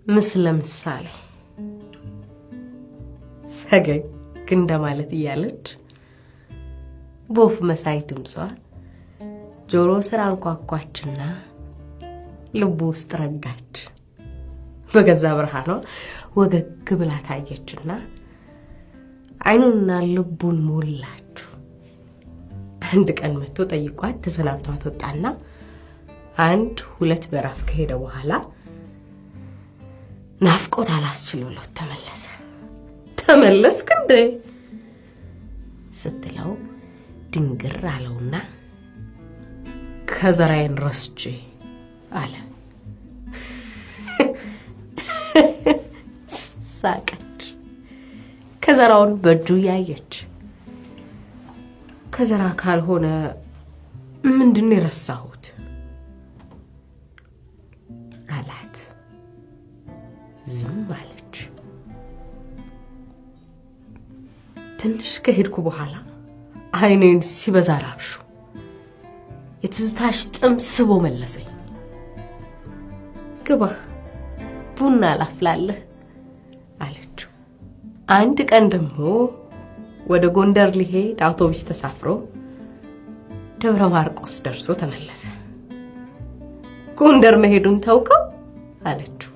ምስለ ምሳሌ ፈገግ እንደማለት እያለች ቦፍ መሳይ ድምጿ ጆሮ ስር አንኳኳችና ልቡ ውስጥ ረጋች። በገዛ ብርሃኗ ወገግ ብላ ታየችና አይኑና ልቡን ሞላችሁ። አንድ ቀን መጥቶ ጠይቋት ተሰናብቷት ወጣና 1-2 ምዕራፍ ከሄደ በኋላ ናፍቆት አላስችል ብሎት ተመለሰ። ተመለስክ እንዴ ስትለው ድንግር አለውና ከዘራዬን ረስቼ አለ። ሳቀች። ከዘራውን በእጁ ያየች። ከዘራ ካልሆነ ምንድነው የረሳሁት አላት። ዝም አለች። ትንሽ ከሄድኩ በኋላ አይኔን ሲበዛ ራብሹ። የትዝታሽ ጥም ስቦ መለሰኝ። ግባ ቡና ላፍላለህ አለችው። አንድ ቀን ደግሞ ወደ ጎንደር ሊሄድ አውቶቡስ ተሳፍሮ ደብረ ማርቆስ ደርሶ ተመለሰ። ጎንደር መሄዱን ታውቀው አለችው።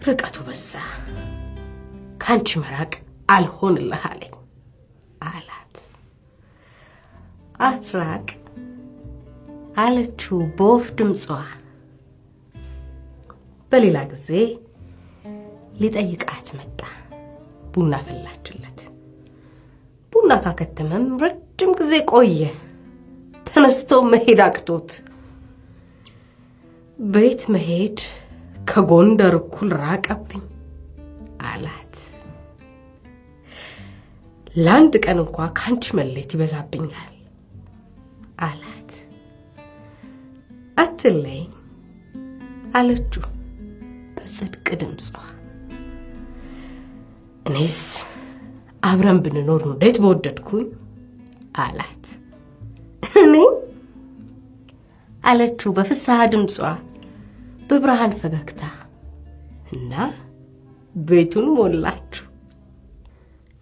ርቀቱ በዛ፣ ካንቺ መራቅ አልሆንልህ አለኝ አላት። አትራቅ አለችው በወፍ ድምጿ። በሌላ ጊዜ ሊጠይቃት መጣ። ቡና ፈላችለት። ቡና ካከተመም ረጅም ጊዜ ቆየ። ተነስቶ መሄድ አቅቶት ቤት መሄድ ከጎንደር እኩል ራቀብኝ አላት። ለአንድ ቀን እንኳን ካንቺ መለየት ይበዛብኛል አላት። አትለኝ አለችው በጽድቅ ድምጿ። እኔስ አብረን ብንኖር እንዴት በወደድኩኝ አላት። እኔ አለችው በፍስሐ ድምጿ በብርሃን ፈገግታ እና ቤቱን ሞላችሁ።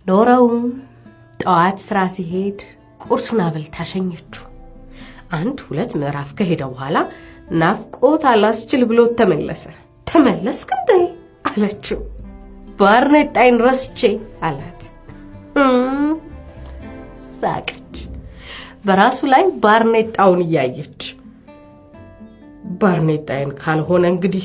ኖረው ጠዋት ስራ ሲሄድ ቁርሱን አብልታ ሸኘችው። 1-2 ምዕራፍ ከሄደ በኋላ ናፍቆት አላስችል ብሎት ተመለሰ። ተመለስክ እንዴ አለችው። ባርኔጣዬን ረስቼ አላት። ሳቀች። በራሱ ላይ ባርኔጣውን እያየች ባርኔጣዬን ካልሆነ እንግዲህ